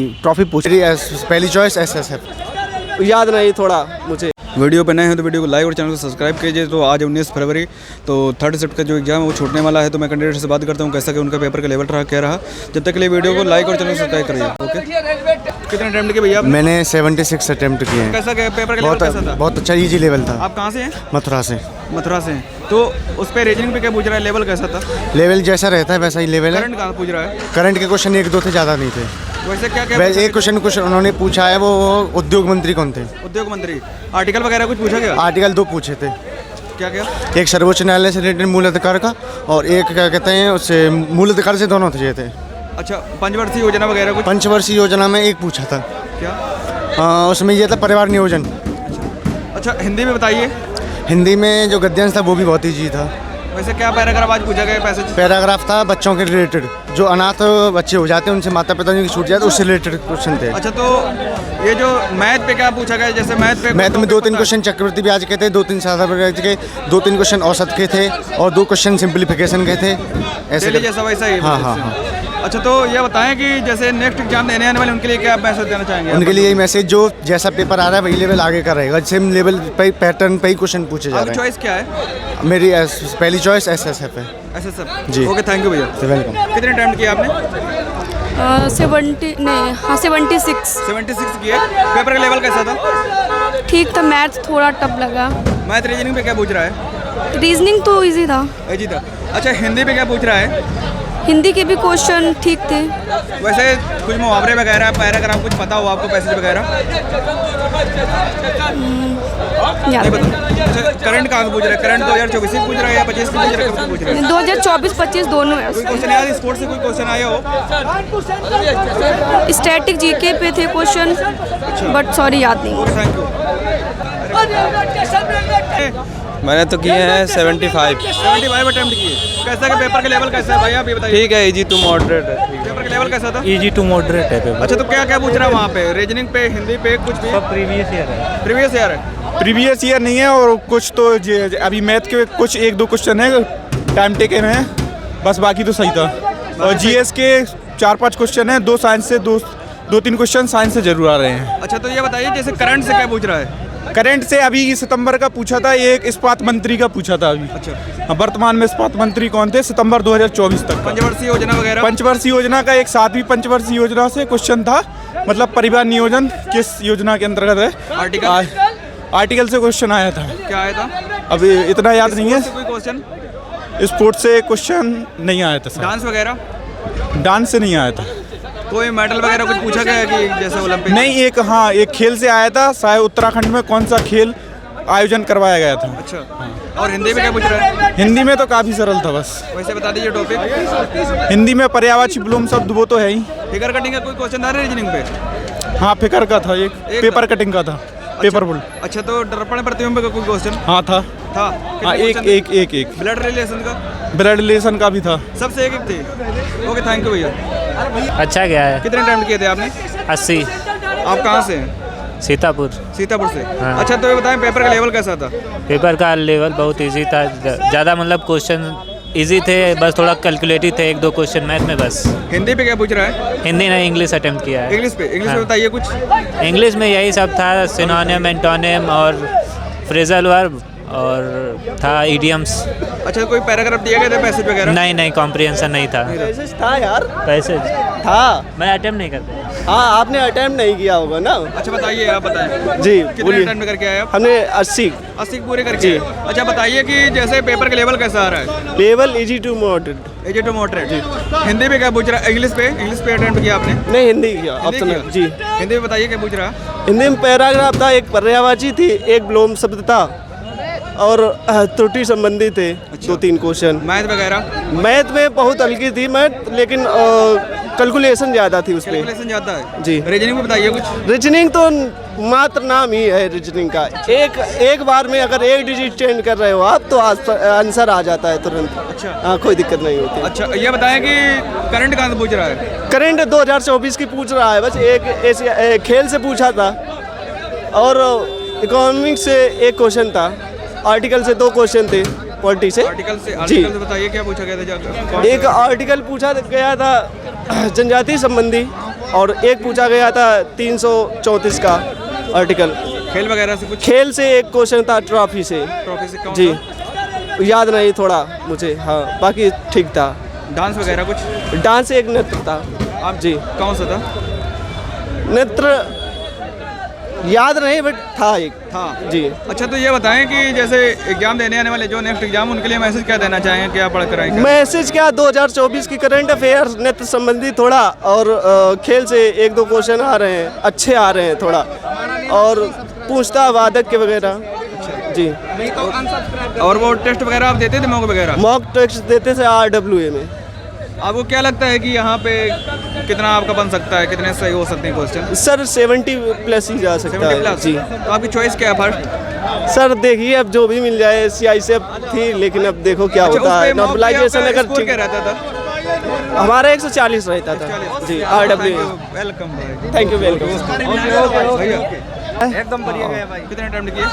Trophy पूछ रही है, पहली चॉइस एसएसएफ। याद नहीं थोड़ा मुझे। वीडियो पे नए हैं तो वीडियो को लाइक और चैनल को सब्सक्राइब कीजिए। तो आज 19 फरवरी तो थर्ड शिफ्ट का जो एग्जाम है वो छूटने वाला है, तो मैं कैंडिडेट से बात करता हूँ कैसा कि उनका पेपर का लेवल रहा क्या रहा। जब तक के लिए वीडियो को लाइक और चैनल को सब्सक्राइब करिए। ओके, कितने अटेम्प्ट किए भैया? मैंने 76 अटेम्प्ट किए हैं। कैसा पेपर का लेवल कैसा था? बहुत अच्छा, इजी लेवल था। आप कहाँ से हैं? मथुरा से। मथुरा से हैं। तो उस पर रीजनिंग पे क्या पूछ रहा है, लेवल कैसा था? लेवल जैसा रहता है वैसा ही लेवल है। करंट कहाँ पूछ रहा है? करंट के क्वेश्चन 1-2 थे, ज़्यादा नहीं थे। वैसे क्या क्या वैसे एक क्वेश्चन उन्होंने पूछा है, वो उद्योग मंत्री कौन थे? उद्योग मंत्री। आर्टिकल वगैरह कुछ पूछा गया? आर्टिकल 2 पूछे थे। क्या क्या? एक सर्वोच्च न्यायालय से रिलेटेड मूल अधिकार का, और एक क्या कहते हैं उससे मूल अधिकार से दोनों थे। अच्छा, पंचवर्षीय योजना वगैरह कुछ? पंचवर्षीय योजना में एक पूछा था। क्या? उसमें ये था परिवार नियोजन। अच्छा, हिंदी में बताइए। हिंदी में जो गद्यांश था वो भी बहुत ईजी था। वैसे क्या पैराग्राफ आज पूछा गया? पैसेज पैराग्राफ था बच्चों के रिलेटेड, जो अनाथ बच्चे हो जाते हैं उनसे माता पिता की छूट जाते, उससे रिलेटेड क्वेश्चन थे। अच्छा, तो ये जो मैथ पे क्या पूछा गया? जैसे मैथ में 2-3 क्वेश्चन चक्रवर्ती ब्याज के थे, 2-3 साधारण ब्याज के, 2-3 क्वेश्चन औसत के थे, और 2 क्वेश्चन सिंप्लीफिकेशन के थे। ऐसे जैसा वैसा ही? हाँ। अच्छा, तो ये बताएं कि जैसे नेक्स्ट एग्जाम देने आने वाले उनके लिए क्या मैसेज देना चाहेंगे? उनके लिए यही मैसेज, जो जैसा पेपर आ रहा है वही लेवल आगे का रहेगा, सेम लेवल पे पैटर्न पे ही क्वेश्चन पूछे जा रहे हैं। चॉइस क्या है? मेरी पहली चॉइस एसएसएफ है। SSF ji. Okay, thank you भैया, वेलकम। कितने अटेम्प्ट किए आपने? 76 किए। पेपर का लेवल कैसा था? ठीक था। मैथ थोड़ा टफ लगा। मैथ रीजनिंग पे क्या पूछ रहा है? रीजनिंग तो इजी था। इजी था। अच्छा, हिंदी पे क्या पूछ रहा है? हिंदी के भी क्वेश्चन ठीक थे। वैसे कुछ मुहावरे वगैरह, पैराग्राफ कुछ पता हो आपको, पैसेज वगैरह? नहीं पता। अच्छा, करंट कहाँ से पूछ रहा है? करंट 2024 से पूछ रहा है या 25 से पूछ रहा है? कब से पूछ रहा है? 2024-25 दोनों है। कोई क्वेश्चन याद? स्पोर्ट्स से कोई क्वेश्चन आया हो? स्टैटिक जीके पे थे क्वेश्चन, बट सॉरी याद नहीं। Thank you. मैंने तो किए हैं 75 अटेम्प्ट किए। कैसा का पेपर का लेवल कैसा है भाई, आप ये बताइए। ठीक है, इजी टू मॉडरेट है। पेपर का लेवल कैसा था? इजी टू मॉडरेट है पेपर। अच्छा, तो क्या क्या पूछ रहा है वहाँ पे? रीजनिंग पे, हिंदी पे, कुछ भी? सब प्रीवियस ईयर है। प्रीवियस ईयर है? प्रीवियस ईयर नहीं है, और कुछ तो अभी मैथ के कुछ 1-2 क्वेश्चन है टाइम टेकन है, बस बाकी तो सही था। और जीएस के 4-5 क्वेश्चन है, 2 साइंस से, 2-3 क्वेश्चन साइंस से जरूर आ रहे हैं। अच्छा, तो ये बताइए जैसे करंट से क्या पूछ रहा है? करंट से अभी सितंबर का पूछा था, एक इस्पात मंत्री का पूछा था अभी। अच्छा, वर्तमान में इस्पात मंत्री कौन थे, सितंबर 2024 तक का। पंचवर्षीय योजना वगैरह? पंचवर्षीय योजना का एक 7वीं पंचवर्षीय योजना से क्वेश्चन था, मतलब परिवार नियोजन किस योजना के अंतर्गत है, आर्टिकल से क्वेश्चन आया था। क्या आया था? अभी इतना याद नहीं है। कोई क्वेश्चन? स्पोर्ट्स से क्वेश्चन नहीं आया था। डांस वगैरह? डांस से नहीं आया था। कोई मेडल वगैरह कुछ पूछा गया कि जैसे ओलंपिक? नहीं, एक खेल से आया था, शायद उत्तराखंड में कौन सा खेल आयोजन करवाया गया था। अच्छा, और हिंदी में क्या पूछ रहा है? हिंदी में तो काफ़ी सरल था बस। वैसे बता दीजिए टॉपिक। हिंदी में पर्यायवाची विलोम शब्द वो तो है ही। फिगर कटिंग का कोई क्वेश्चन था रीजनिंग पे? हाँ, फिकर का था, एक पेपर कटिंग का था। Paper bull. अच्छा, तो दर्पण प्रतिबिंब का कोई क्वेश्चन? हाँ था। हाँ, एक ब्लड रिलेशन का? ब्लड रिलेशन का भी था। सबसे एक थे। ओके, थैंक यू भैया। अच्छा गया है। कितने अटेम्प्ट किए थे आपने? 80। आप कहाँ से हैं? सीतापुर से। हाँ। अच्छा, तो ये बताएं पेपर का लेवल कैसा था? पेपर का लेवल बहुत इजी था। ज़्यादा मतलब क्वेश्चन इजी थे, बस थोड़ा कैलकुलेटिव थे, 1-2 क्वेश्चन मैथ में बस। हिंदी पे क्या पूछ रहा है? हिंदी नहीं, इंग्लिश अटेम्प्ट किया है। इंग्लिश पे? हाँ। बताइए कुछ। इंग्लिश में यही सब था, सिनोनिम, एंटोनिम और फ्रेजल वर्ब, और था इडियम्स। अच्छा, कोई पैराग्राफ दिया गया था, पैसेज वगैरह? नहीं, कॉम्प्रिहेंशन नहीं था। मैसेज था यार, पैसेज था। मैं अटेम्प्ट नहीं करता। हाँ, आपने अटेम्प्ट नहीं किया होगा ना। अच्छा, बताइए, आप बताएं। जी, कितने अटेम्प्ट करके आए आप? हमने 80 पूरे करके। अच्छा, बताइए कि जैसे पेपर का लेवल कैसा आ रहा है? Level easy to moderate. Easy to moderate. Hindi पे क्या पूछ रहा है? इंग्लिश पे अटेम्प्ट किया आपने? नहीं, हिंदी किया ऑप्शनल। जी, हिंदी में बताइए क्या पूछ रहा है? हिंदी में पैराग्राफ था, एक पर्यायवाची थी, एक विलोम शब्द था, और त्रुटि संबंधी थे। 2-3 क्वेश्चन। मैथ वगैरह? मैथ में बहुत हल्की थी मैथ, लेकिन कैलकुलेशन ज़्यादा थी उसमें। कैलकुलेशन ज़्यादा है जी। रीजनिंग में बताइए कुछ। रीजनिंग तो मात्र नाम ही है रीजनिंग का। एक बार में अगर एक डिजिट चेंज कर रहे हो आप तो आंसर आ जाता है तुरंत। अच्छा, हाँ, कोई दिक्कत नहीं होती। अच्छा, ये बताएं कि करंट कहाँ से पूछ रहा है? करंट 2024 की पूछ रहा है, बस एक खेल से पूछा था, और इकोनॉमिक्स से एक क्वेश्चन था, आर्टिकल से 2 क्वेश्चन थे, पॉलिटी से। आर्टिकल से बताइए क्या पूछा गया था? एक आर्टिकल पूछा गया था जनजाति संबंधी, और एक पूछा गया था 334 का आर्टिकल। खेल वगैरह से कुछ? खेल से एक क्वेश्चन था, ट्रॉफी से। ट्रॉफी से कौन जी सा? याद नहीं थोड़ा मुझे, हाँ बाकी ठीक था। डांस वगैरह कुछ? डांस से एक नृत्य था। आप जी कौन सा था? नृत्य याद नहीं बट था एक। हाँ जी। अच्छा, तो ये बताएं कि जैसे एग्जाम देने आने वाले जो नेक्स्ट एग्जाम, उनके लिए मैसेज क्या देना चाहेंगे, क्या पढ़ कर आएंगे? मैसेज क्या, 2024 की करंट अफेयर नृत्य संबंधी थोड़ा, और खेल से एक दो क्वेश्चन आ रहे हैं, अच्छे आ रहे हैं थोड़ा, और पूछता वादक के वगैरह। जी। और वो टेस्ट वगैरह आप देते थे, मॉक वगैरह? मॉक टेस्ट देते थे RWA में। आपको क्या लगता है कि यहाँ पे कितना आपका बन सकता है, कितने सही हो सकते हैं क्वेश्चन? सर 70 प्लस ही जा सकता 70 है। प्लस? जी। तो आपकी चॉइस क्या है फर्स्ट? सर देखिए अब जो भी मिल जाए, CI से थी लेकिन अब देखो क्या होता है। नॉर्मलाइजेशन अगर स्कोर क्या रहता था? हमारा 140 रहता था। जी RWA। वेलकम भाई। Thank you welcome. एकदम बढ़िया गया भाई। कितने अटेम्प्ट किए?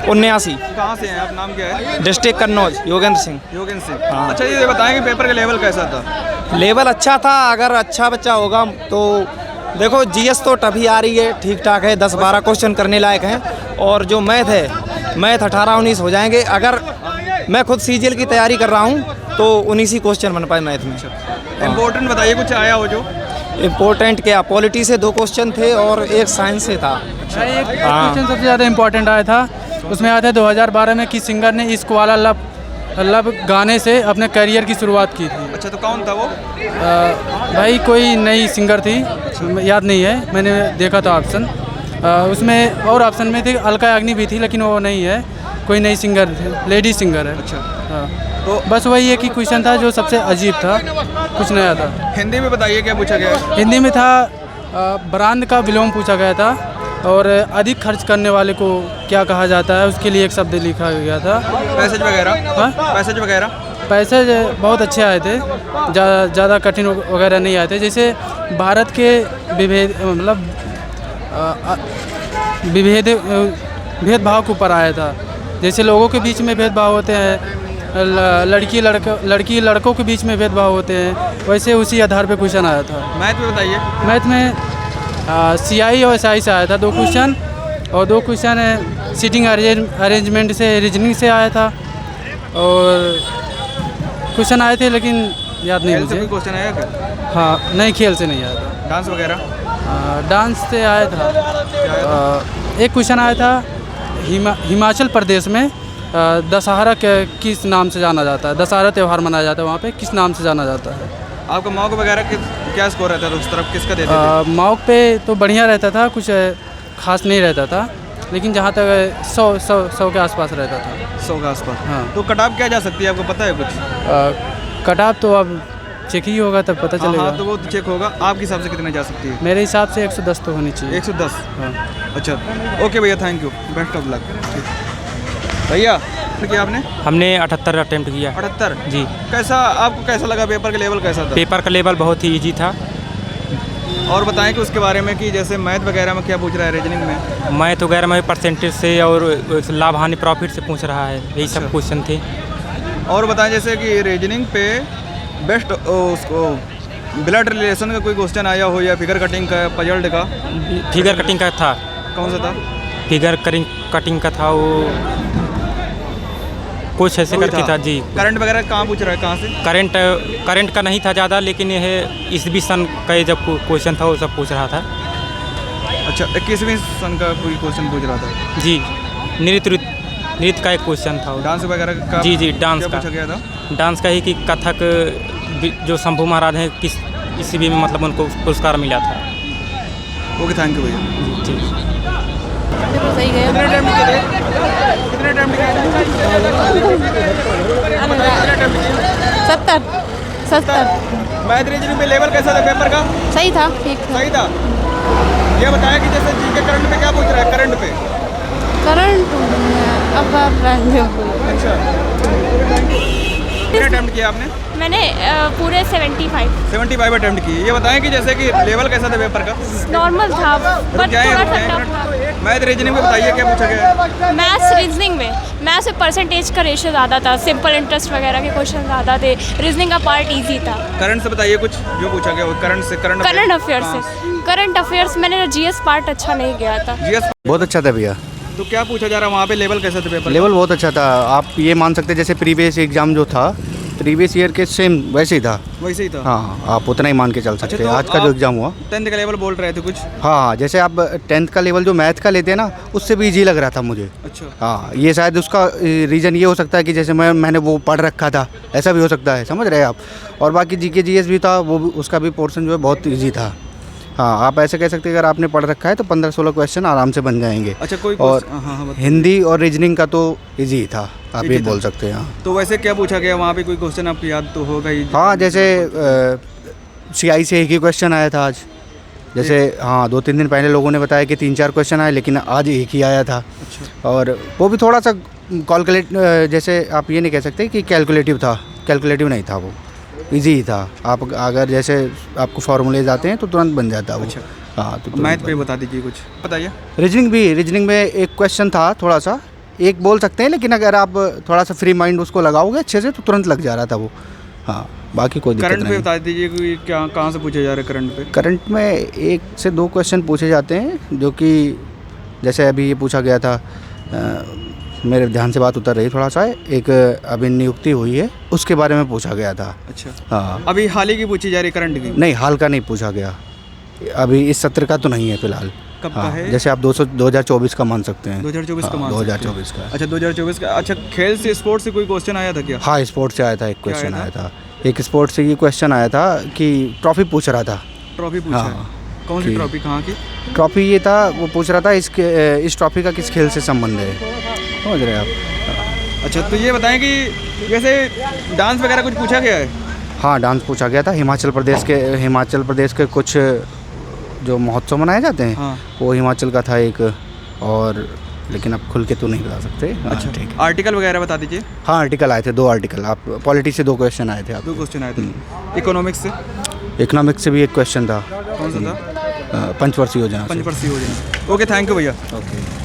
79। कहाँ से हैं आप, नाम क्या है? डिस्ट्रिक्ट कन्नौज, योगेंद्र सिंह। योगेंद्र सिंह। अच्छा, ये बताएं कि पेपर का लेवल कैसा था? लेवल अच्छा था। अगर अच्छा बच्चा होगा तो देखो, GS तो टफ ही आ रही है, ठीक ठाक है, 10-12 क्वेश्चन करने लायक हैं। और जो मैथ है, मैथ 18-19 हो जाएंगे। अगर मैं खुद CGL की तैयारी कर रहा हूँ तो 19 ही क्वेश्चन बन पाए मैथ में। इम्पोर्टेंट बताइए, कुछ आया हो जो इम्पोर्टेंट क्या, पॉलिटी से 2 क्वेश्चन थे और एक साइंस से था। एक क्वेश्चन सबसे ज़्यादा इम्पोर्टेंट आया था, उसमें आया था 2012 में किस सिंगर ने इश्क वाला लब गाने से अपने करियर की शुरुआत की थी। अच्छा, तो कौन था वो? भाई कोई नई सिंगर थी, याद नहीं है, मैंने देखा था ऑप्शन। उसमें और ऑप्शन में थी अलका याग्निक भी थी, लेकिन वो नहीं है, कोई नई सिंगर थी, लेडी सिंगर है। अच्छा। हाँ, तो बस वही एक ही क्वेश्चन था जो सबसे अजीब था, कुछ नया था। हिंदी में बताइए क्या पूछा गया है? हिंदी में था ब्रांड का विलोम पूछा गया था, और अधिक खर्च करने वाले को क्या कहा जाता है, उसके लिए एक शब्द लिखा गया था। पैसेज वगैरह? हाँ, पैसेज वगैरह? पैसेज बहुत अच्छे आए थे, ज़्यादा कठिन वगैरह नहीं आए थे। जैसे भारत के भेदभाव के ऊपर आया था। जैसे लोगों के बीच में भेदभाव होते हैं, लड़की लड़कों के बीच में भेदभाव होते हैं, वैसे उसी आधार पे क्वेश्चन आया था। मैथ में बताइए। मैथ में CI और SI से आया था 2 क्वेश्चन, और 2 क्वेश्चन सीटिंग अरेंजमेंट से, रीजनिंग से आया था, और क्वेश्चन आए थे लेकिन याद नहीं मुझे। क्वेश्चन आया क्या? हाँ नहीं, खेल से नहीं आया था। डांस वगैरह? डांस से आया था। एक क्वेश्चन आया था हिमाचल प्रदेश में दशहरा किस नाम से जाना जाता है, दशहरा त्यौहार मनाया जाता है, वहाँ पे किस नाम से जाना जाता है। आपका मॉक वगैरह क्या स्कोर रहता था, उस तरफ किसका देते थे? मॉक पे तो बढ़िया रहता था, कुछ खास नहीं रहता था, लेकिन जहाँ तक 100 के आसपास रहता था। 100 के आसपास? हाँ। तो कट ऑफ क्या जा सकती है, आपको पता है कुछ? कट ऑफ तो अब चेक ही होगा तब पता चलेगा। हाँ, तो वो चेक होगा। आपके हिसाब से कितने जा सकती है? मेरे हिसाब से 110 तो होनी चाहिए। 110? हाँ। अच्छा, ओके भैया, thank you, best of luck. भैया क्या आपने? हमने 78 अटेम्प्ट किया। 78? जी। कैसा आपको, कैसा लगा, पेपर का लेवल कैसा था? पेपर का लेवल बहुत ही ईजी था। और बताएं कि उसके बारे में, कि जैसे मैथ वगैरह में क्या पूछ रहा है, रीजनिंग में? मैथ वगैरह में परसेंटेज से और लाभ हानि प्रॉफिट से पूछ रहा है, यही सब क्वेश्चन थे। और बताएं जैसे कि रीजनिंग पे बेस्ट उसको ब्लड रिलेशन का कोई क्वेश्चन आया हो, या फिगर कटिंग का, पजल्ड का? फिगर कटिंग का था। कौन सा था? फिगर कटिंग का था, वो कुछ ऐसे करके था। जी। करंट वगैरह कहाँ पूछ रहा है, कहाँ से? करंट का नहीं था ज़्यादा, लेकिन यह ईस्वी सन का जब क्वेश्चन था वो सब पूछ रहा था। अच्छा, 21वीं सन का कोई क्वेश्चन पूछ रहा था? जी। नृत्य का एक क्वेश्चन था। डांस वगैरह का? जी, डांस का पूछा गया था। डांस का ही कि कथक जो शंभू महाराज हैं, किस ईस्वी में मतलब उनको पुरस्कार मिला था। ओके, थैंक यू भैया। जी। सही गया। कितने अटेम्प्ट किए थे? कितने अटेम्प्ट किए थे? 70। मैथ रीजनिंग में लेवल कैसा था पेपर का? सही था, ठीक था। सही था। ये बताया कि जैसे जीके करंट में क्या पूछ रहा है, करंट पे? करंट अब अच्छा, कितने अटेम्प्ट किया आपने? मैंने पूरे 75 अटेम्प्ट किए। ये बताएं कि जैसे कि लेवल कैसा था पेपर का? नॉर्मल था, बट क्या है? थोड़ा सा टफ था। मैथ रीजनिंग में बताइए क्या पूछा गया? मैथ्स रीजनिंग में मैथ्स में परसेंटेज का रेशियो ज़्यादा था, सिंपल इंटरेस्ट वगैरह के क्वेश्चन ज़्यादा थे, रीजनिंग का पार्ट इजी था। करंट से बताइए कुछ जो पूछा गया, करंट से, करंट अफेयर से करंट अफेयर्स मैंने जीएस पार्ट अच्छा नहीं गया था। जीएस बहुत अच्छा था भैया। तो क्या पूछा जा रहा है वहाँ पे, लेवल कैसा था पेपर? लेवल बहुत अच्छा था। आप ये मान सकते हैं जैसे प्रीवियस एग्जाम जो था प्रीवियस ईयर के सेम वैसे ही था। वैसे ही था। हाँ, आप उतना ही मान के चल सकते हैं। तो आज का जो आप एग्ज़ाम हुआ 10th का लेवल बोल रहे थे कुछ? हाँ, जैसे आप 10th का लेवल जो मैथ का लेते हैं ना, उससे भी इजी लग रहा था मुझे। अच्छा। हाँ, ये शायद उसका रीज़न ये हो सकता है कि जैसे मैंने वो पढ़ रखा था, ऐसा भी हो सकता है, समझ रहे हैं आप। और बाकी जीके जीएस भी था, वो भी उसका भी पोर्शन जो है बहुत ईजी था। हाँ, आप ऐसे कह सकते हैं अगर आपने पढ़ रखा है तो 15-16 क्वेश्चन आराम से बन जाएंगे। अच्छा, कोई और हाँ, हिंदी और रीजनिंग का तो इजी ही था, आप ये था। बोल सकते हैं। हाँ, तो वैसे क्या पूछा गया वहाँ पे, कोई क्वेश्चन आपको याद तो होगा ही? हाँ, जैसे सीआई से एक ही क्वेश्चन आया था आज। जैसे हाँ, 2-3 दिन पहले लोगों ने बताया कि 3-4 क्वेश्चन आए, लेकिन आज एक ही आया था। अच्छा। और वो भी थोड़ा सा कैलकुलेट, जैसे आप ये नहीं कह सकते कि कैलकुलेटिव था, कैलकुलेटिव नहीं था, वो इजी ही था। आप अगर जैसे आपको फार्मूलेज आते हैं तो तुरंत बन जाता है वो। अच्छा। हाँ, तो मैथ पे बता दीजिए कुछ, बताइए। रीजनिंग में एक क्वेश्चन था, थोड़ा सा एक बोल सकते हैं, लेकिन अगर आप थोड़ा सा फ्री माइंड उसको लगाओगे अच्छे से तो तुरंत लग जा रहा था वो। हाँ, बाकी कोई दिक्कत करंट पे नहीं। बता दीजिए कि क्या कहाँ से पूछे जा रहे हैं करंट पे? करंट में 1 से 2 क्वेश्चन पूछे जाते हैं, जो कि जैसे अभी ये पूछा गया था, मेरे ध्यान से बात उतर रही थोड़ा सा, एक अभी नियुक्ति हुई है उसके बारे में पूछा गया था। अच्छा। हाँ, अभी हाल ही की पूछी जा रही करंट की? नहीं, हाल का नहीं पूछा गया, अभी इस सत्र का तो नहीं है फिलहाल। कब का है? जैसे आप 2024 का मान सकते हैं। 2024 का मान सकते हैं। 2024 का। अच्छा, 2024 का। अच्छा, खेल से स्पोर्ट्स से कोई क्वेश्चन आया था क्या? हाँ, स्पोर्ट्स से आया था, एक क्या क्वेश्चन आया आया था। एक स्पोर्ट्स से ये क्वेश्चन आया था कि ट्रॉफी पूछ रहा था। ट्रॉफी पूछा हाँ। है? कौन सी कि- ट्रॉफी, कहाँ की? ट्रॉफी ये था, वो पूछ रहा था इस ट्रॉफी का किस खेल से संबंध है, समझ रहे हैं आप। अच्छा, तो ये बताएं कि जैसे डांस वगैरह कुछ पूछा गया है? हाँ, डांस पूछा गया था। हिमाचल प्रदेश के कुछ जो महोत्सव मनाए जाते हैं, हाँ। वो हिमाचल का था एक, और लेकिन अब खुल के तो नहीं बता सकते। हाँ, अच्छा, ठीक है। आर्टिकल वगैरह बता दीजिए। हाँ, आर्टिकल आए थे, 2 आर्टिकल। आप पॉलिटी से 2 क्वेश्चन आए थे। आप 2 क्वेश्चन आए थे। इकोनॉमिक्स से? इकोनॉमिक्स से भी एक क्वेश्चन था। कौन सा था? पंचवर्षीय योजना से। पंचवर्षीय योजना। ओके, थैंक यू भैया। ओके।